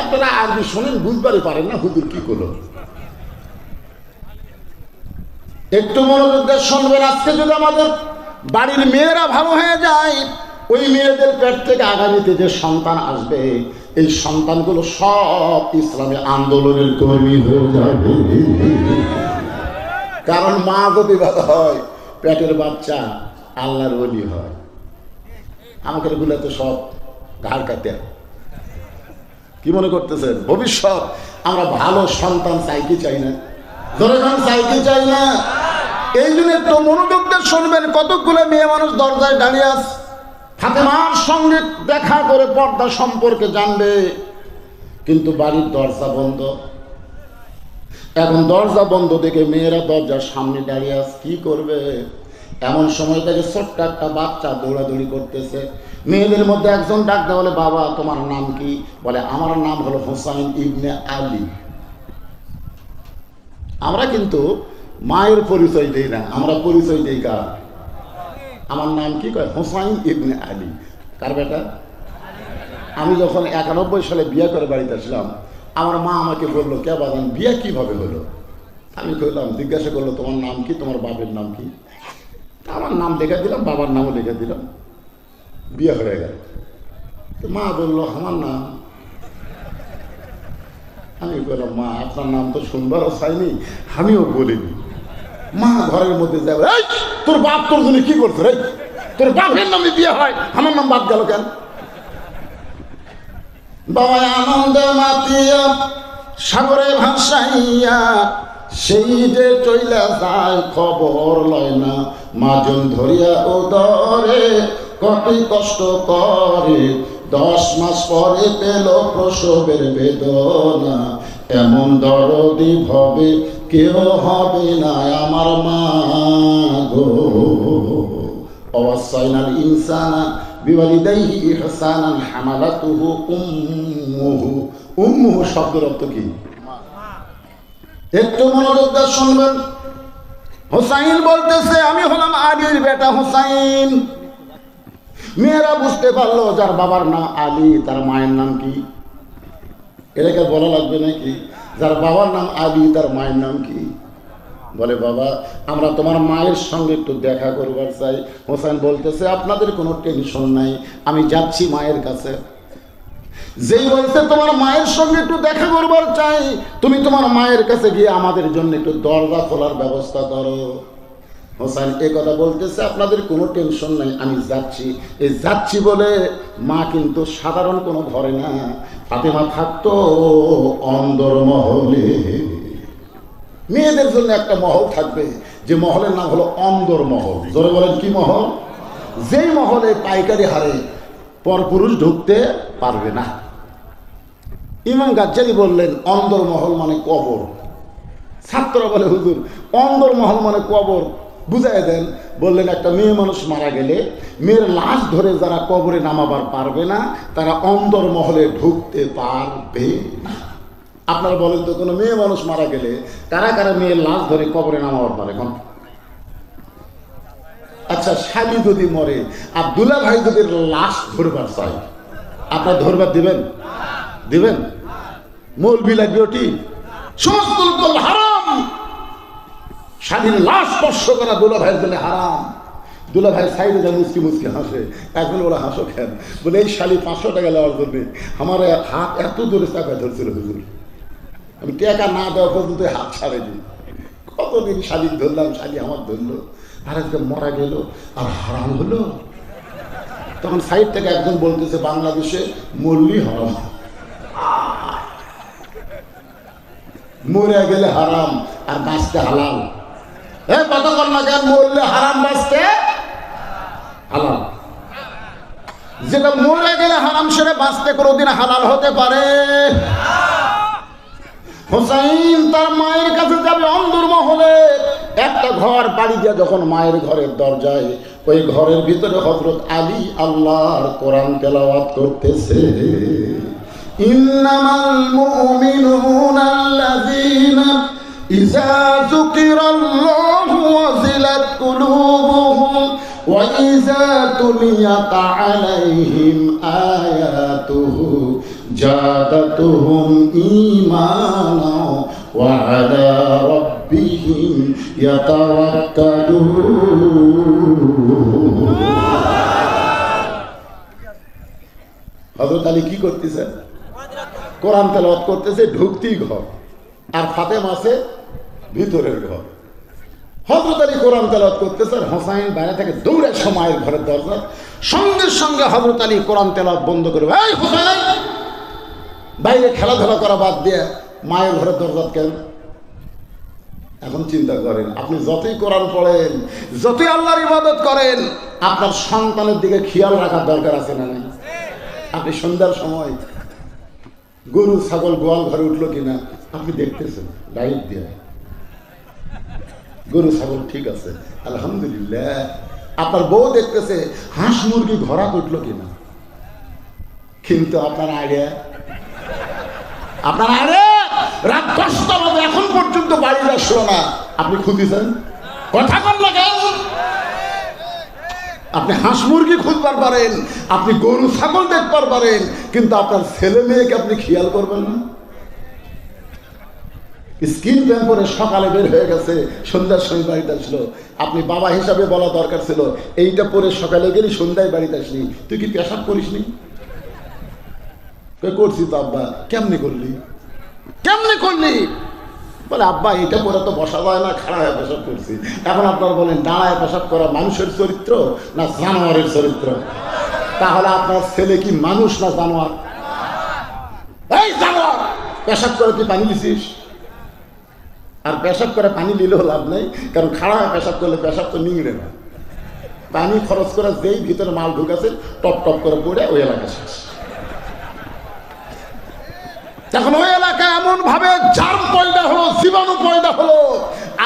আপনারা আরবি শোনেন, বুঝবারই পারেন না হুজুর কি করলো। একটু মনোযোগ দিয়ে শুনবেন। আজকে যদি আমাদের বাড়ির মেয়েরা ভালো হয়ে যায়, ওই মেয়েদের পেট থেকে আগামীতে যে সন্তান আসবে, এই সন্তানগুলো সব ইসলামী আন্দোলনের কর্মী হয়ে যাবে। কারণ মা যদি ভালো হয়, পেটের বাচ্চা আল্লাহর ওলি হয়। আমাকে এগুলো তো সব ঘাড় কাটে। কি মনে করতেছেন ভবিষ্যৎ আমরা ভালো সন্তান চাই কি চাই না? ধরেন চাই কি চাই না? এই জন্য একটু মনোযোগ দিয়ে শুনবেন। কতগুলো মেয়ে মানুষ দরজায় দাঁড়িয়ে আছে, ফাতেমার সঙ্গে দেখা করে পর্দা সম্পর্কে জানবে, কিন্তু বাড়ির দরজা বন্ধ। এখন দরজা বন্ধ দেখে মেয়েরা দরজার সামনে দাঁড়িয়ে আছে, কি করবে? এমন সময় থেকে ছোট্ট একটা বাচ্চা দৌড়াদৌড়ি করতেছে। মেয়েদের মধ্যে একজন ডাক দেয়, বলে বাবা তোমার নাম কি? বলে আমার নাম হলো হুসাইন ইবনে আলী। আমরা কিন্তু মায়ের পরিচয় দেই না, আমরা পরিচয় দেই কার? আমার নাম কি? কয় হুসাইন ইবনে আলী। কার বেটা? আমি যখন 91 সালে বিয়ে করে বাড়িতে আসলাম, আমার মা আমাকে বললো, কে বাজান বিয়ে কিভাবে হলো? আমি কইলাম, জিজ্ঞাসা করলো তোমার নাম কি, তোমার বাপের নাম কি? আমার নাম লিখে দিলাম, বাবার নামও লিখে দিলাম, বিয়ে হয়ে গেল। তো মা বললো আমার নাম। আমি বললাম, মা আপনার নাম তো শুনবারও চাইনি, আমিও বলিনি। মা ঘরের মধ্যে যাবে, এই তোর বাপ তোর জন্য কি করছে রে? তোর বাপের নামে বিয়ে হয়, আমার নাম বাদ গেল কেন? বাবা আনন্দ মাতিয়া সাগরে ভাসাইয়া সেই যে চইলা যায়, খবর লয় না। মাজন ধরিয়া উদরে কতই কষ্ট করে, 10 মাস পরে পেল প্রসবের বেদনা। এমন দরদি ভবে কেউ হবে না আমার মা গো। অবসাইনাল ইনসানা বিওয়ালিদাইহি ইহসানান হামালাতুহু উম্মুহু। উম্মুহু শব্দের অর্থ কি? একটু মনোযোগ দিয়ে শুনবেন। হুসাইন বলতেছে, আমি হলাম আলীর বেটা হুসাইন। মেয়েরা বুঝতে পারলো যার বাবার নাম আলী, তার মায়ের নাম কি? এটাকে বলা লাগবে নাকি? যার বাবার নাম আলী, তার মায়ের নাম কি? বলে বাবা আমরা তোমার মায়ের সঙ্গে একটু দেখা করবার চাই। হোসেন বলতেছে, আপনাদের কোনো টেনশন নাই, আমি যাচ্ছি মায়ের কাছে। যেই বলতে তোমার মায়ের সঙ্গে একটু দেখা করবার চাই, তুমি তোমার মায়ের কাছে গিয়ে আমাদের জন্য একটু দরজা খোলার ব্যবস্থা করো। হোসেন এ কথা বলতেছে, আপনাদের কোনো টেনশন নাই, আমি যাচ্ছি। এই যাচ্ছি বলে মা কিন্তু সাধারণ কোনো ঘরে না, ফাতেমা থাকতো অন্দরমহলে। মেয়েদের জন্য একটা মহল থাকবে, যে মহলের নাম হলো অন্দরমহল। জোরে বলেন কি মহল? যেই মহলে পাইকারি হারে পরপুরুষ ঢুকতে পারবে না। ইমাম গাজ্জালি বললেন অন্দরমহল মানে কবর। ছাত্ররা বলে হুজুর অন্দরমহল মানে কবর, বুঝাই দেন। বললেন একটা মেয়ে মানুষ মারা গেলে মেয়ের লাশ ধরে যারা কবরে নামাবার পারবে না, তারা অন্দরমহলে ঢুকতে পারবে না। আপনারা বলেন তো, কোনো মেয়ে মানুষ মারা গেলে কারা কারা মেয়ের লাশ ধরে কবরে নামাবার পারে? আচ্ছা, শালি যদি মরে আর দুলা ভাই যদি লাশ ধরবার চাই, আপনার ধরবার দিবেন? দিবেন? মৌলবি লাগবে ওটি? সমস্ত হারাম। শালির লাশ স্পর্শ করা দুলা ভাইয়ের জন্য হারাম। দুলা ভাই সাইডে যা মুসকি মুসকি হাসে, এখন ওরা হাসো খেন। বলে এই শালি 500 টাকা নেওয়ার জন্যে আমার হাত এত জোরে চাপায় ধরছিল হুজুর, আমি টাকা না দেওয়া পর্যন্ত হাত ছাড়েনি। কতদিন শালি ধরলাম, শালি আমার ধরলো, আর আজকে মরা গেল আর হারাম হলো। তখন সাইড থেকে একজন বলতেছে, বাংলাদেশে মরলি হারাম, মরে গেলে হারাম আর বাঁচতে হালাল। হ্যাঁ কতক্ষণ না কেন? মরলে হারাম, বাঁচতে হালাল। যেটা মরে গেলে হারাম, সেটা বাঁচতে কোনোদিন হালাল হতে পারে? হোসাইন তার মায়ের কাছে যাবে অন্দরমহলে। একটা ঘর বাড়ি দিয়ে যখন মায়ের ঘরের দরজায়, ওই ঘরের ভিতরে হযরত আলী আল্লাহর কোরআন তেলাওয়াত করতেছে। ইন্নামাল মুমিনুনা আল্লাযীনা ইযা যুকিরাল্লাহু ওয়াজিলাত কুলুবুহুম ওয়া ইযা তুলিয়াত আলাইহিম আয়াতুহু জাদাতুহুম ঈমানা ওয়া আলা রাব্বিহিম ইয়াতাওয়াক্কালুন। হযরত আলী কি করতেছে? কোরআন তেলাওয়াত করতেছে, ঢুকতেই ঘর, আর ফাতেমা আছে ভিতরের ঘর। হযরত আলী কোরআন তেলাওয়াত করতেছে, আর হোসাইন বাইরে থেকে দৌড়ে মায়ের ঘরের দরজা, সঙ্গে সঙ্গে হযরত আলী কোরআন তেলাওয়াত বন্ধ করে, এই হোসাইন, বাইরে খেলাধুলা করা বাদ দিয়ে মায়ের ঘরের দরজা কেন? এখন চিন্তা করেন, আপনি যতই কোরআন পড়েন, যতই আল্লাহর ইবাদত করেন, আপনার সন্তানের দিকে খেয়াল রাখার দরকার আছে না নাই? আপনি সন্ধ্যার সময় গরু ছাগল গোয়াল ঘরে উঠলো কিনা আপনি দেখতেছেন, লাইট দিয়ে গরু ছাগল ঠিক আছে আলহামদুলিল্লাহ। আপনার বউ দেখতেছে হাঁস মুরগি ঘোড়া উঠলো কিনা, কিন্তু আপনার আইডিয়া রাত 10টা বাজে এখন পর্যন্ত বাড়ি আসলো না, আপনি খুঁজেছেন? কথা কন না কেন? আপনি হাঁস মুরগি খুঁজবার পারেন, আপনি গরু ছাগল দেখবার পারেন, কিন্তু আপনার ছেলে মেয়েকে আপনি খেয়াল করবেন না। স্কিন প্যান্ট পরে সকালে বের হয়ে গেছে, সন্ধ্যার সময় বাড়িতে আসলো, আপনি বাবা হিসাবে বলা দরকার ছিল, এইটা পরে সকালে গেলি সন্ধ্যায় বাড়িতে আসলি, তুই কি পেশাব করিস নি? করছি তো আব্বা। কেমনি করলি? বলে আব্বা এটা পরে তো বসা যায় না, খাড়া হয়ে পেশাব করছি। এখন আপনারা বলেন দাঁড়ায় পেশাব করা মানুষের চরিত্র না জানোয়ারের চরিত্র? তাহলে আপনার ছেলে কি মানুষ না জানোয়ার? এই জানোয়ার, পেশাব করে তুই পানি দিছিস? আর পেশাব করে পানি নিলেও লাভ নেই, কারণ খাড়া হয়ে পেশাব করলে পেশাব তো নিংড়ে না। পানি খরচ করে যেই ভিতরে মাল ঢুকেছে টপ টপ করে পড়ে ওই এলাকা শেষ। এখন ওই এলাকায় এমন ভাবে জার্ম পয়দা হলো, জীবাণু পয়দা হলো,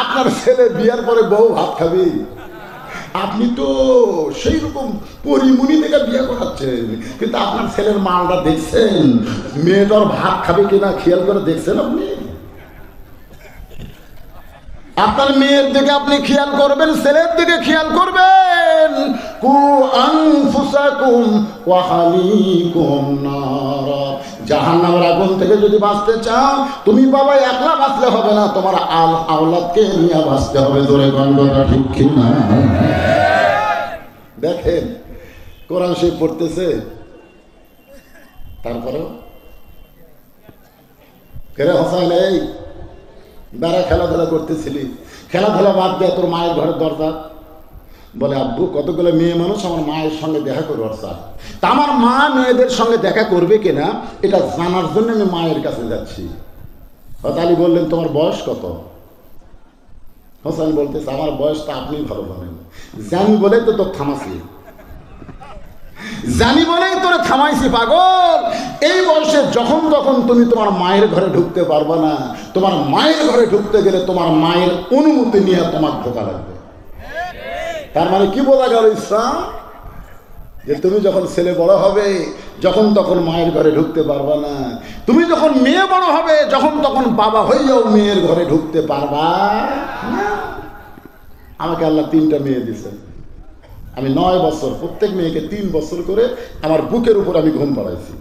আপনার ছেলে বিয়ার পরে বউ ভাত খাবে। আপনি তো সেই রকম পরিমণি থেকে বিয়ে করাচ্ছেন, কিন্তু আপনার ছেলের মালটা দেখছেন? মেয়েটার ভাত খাবে কিনা খেয়াল করে দেখছেন আপনি? আপনার মেয়ের দিকে আপনি খেয়াল করবেন, ছেলের দিকে খেয়াল করবেন। কু আনফুসাকুম ওয়া আহলিকুম নারা, জাহান্নামের আগুন থেকে যদি বাঁচতে চাও, তুমি বাবা একলা বাঁচলে হবে না, তোমার আওলাদকে নিয়ে বাঁচতে হবে। জোরে গন্ধটা ঠিক কিনা? দেখেন কোরআন শরীফ পড়তেছে, তারপরেও কেরে হোসাইন, এই বেড়া খেলাধুলা করতেছিলি, খেলাধুলা বাদ দিয়ে তোর মায়ের ঘরের দরজা। বলে আব্বু কতগুলো মেয়ে মানুষ আমার মায়ের সঙ্গে দেখা করবার চায়, তা আমার মা মেয়েদের সঙ্গে দেখা করবে কিনা এটা জানার জন্য আমি মায়ের কাছে যাচ্ছি। আলী বললেন তোমার বয়স কত? হোসেন বলতেছে আমার বয়সটা আপনি ভালো বলেন। জানি বলে তো তোর থামাছি, জানি বলেই তোরে থামাইছি পাগল। এই বয়সে যখন তখন তুমি তোমার মায়ের ঘরে ঢুকতে পারবে না। তোমার মায়ের ঘরে ঢুকতে গেলে তোমার মায়ের অনুমতি নিয়ে তোমার ঢোকা লাগবে। তার মানে কি বোঝা গেল ইসলাম? যে তুমি যখন ছেলে বড় হবে যখন তখন মায়ের ঘরে ঢুকতে পারবা না। তুমি যখন মেয়ে বড় হবে যখন তখন বাবা হইয়াও মেয়ের ঘরে ঢুকতে পারবা না। আমাকে আল্লাহ 3টা মেয়ে দিয়েছেন, আমি 9 বছর প্রত্যেক মেয়েকে 3 বছর করে আমার বুকের উপর আমি ঘুম পাড়াইছি।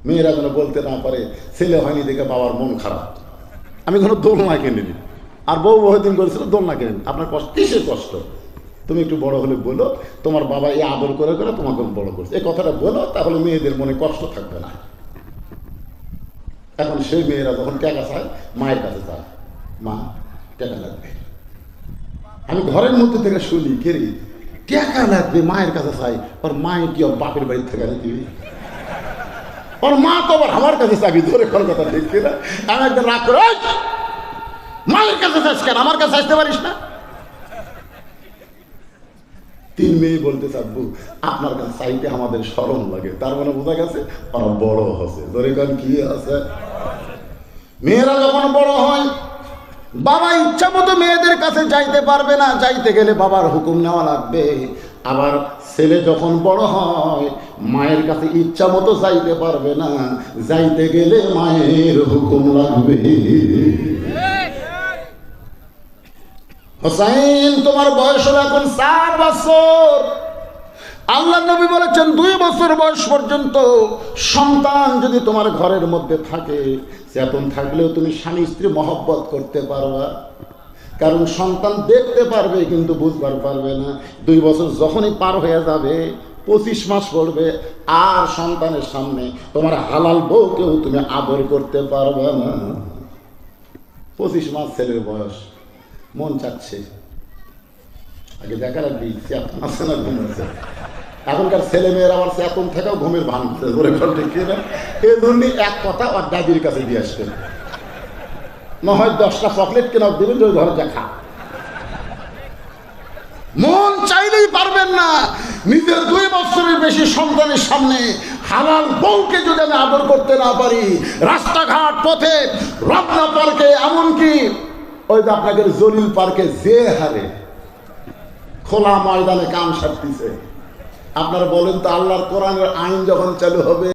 মেয়েরা যেন বলতে না পারে ছেলে হয়নি দেখে বাবার মন খারাপ। আমি কোনো দোলনা কিনিনি, আর বউ বহুদিন করেছিল দোলনা কিনিনি। আপনার কষ্ট কিসের কষ্ট? তুমি একটু বড় হলে বলো তোমার বাবা এই আদর করে করে তোমাকে বড় করছে, এই কথাটা বলো, তাহলে মেয়েদের মনে কষ্ট থাকবে না। এখন সেই মেয়েরা যখন টাকা চায় মায়ের কাছে চায়, মা টাকা লাগবে। আমি ঘরের মধ্যে থেকে শুনি কেরি টাকা লাগবে, মায়ের কাছে চাই। ওর মায়ের কি ওর বাপের বাড়ির থেকে দিবি? ওর মা তো আবার আমার কাছে চাবি। ধরে কোন কথা দেখছি না। আমি একদম রাগ করে মায়ের কাছে চাস কেন, আমার কাছে আসতে পারিস না? 3 মেয়ে বলতে চাবু আপনার কাছে চাইতে আমাদের শরম লাগে। তার মানে বোঝা গেছে ওরা বড় হচ্ছে। ধরে কারণ কি আছে, মেয়েরা যখন বড় হয় বাবা ইচ্ছা মতো মেয়েদের কাছে যাইতে পারবে না, যাইতে গেলে বাবার হুকুম নেওয়া লাগবে। আবার ছেলে যখন বড় হয় মায়ের কাছে ইচ্ছা মতো যাইতে পারবে না, যাইতে গেলে মায়ের হুকুম লাগবে। হোসাইন তোমার বয়স হলো এখন 4 বছর। আল্লাহ নবী বলেছেন 2 বছর বয়স পর্যন্ত সন্তান যদি তোমার ঘরের মধ্যে থাকে, চেতন থাকলেও তুমি স্বামী স্ত্রী মহব্বত করতে পারবা, কারণ সন্তান দেখতে পারবে কিন্তু বুঝবার পারবে না। 2 বছর যখনই পার হয়ে যাবে, 25 মাস পড়বে, আর সন্তানের সামনে তোমার হালাল বউকেও তুমি আদর করতে পারবে না। 25 মাস ছেলের বয়স, মন চাচ্ছে আগে দেখা রাখবি চেতন আছে না ঘুম আছে। এখনকার ছেলে মেয়েরা আবার চেতন থেকেও ঘুমের ভাঙছে, এই জন্য এক কথা ওর দাদির কাছে দিয়ে আসবেন, না হয় 10টা চকলেট কেনা দেবেন, ওই ঘরে দেখা। মন চাইলেই পারবেন না নিজের 2 বছরের বেশি সন্তানের সামনে হালাল বউকে যদি আমি আদর করতে না পারি। রাস্তাঘাট পথে, রত্না পার্কে, এমনকি ওই যে আপনাদের জলিল পার্কে যে হারে খোলা ময়দানে কাম সারতেছে, আপনারা বলেন তো আল্লাহর কোরআনের আইন যখন চালু হবে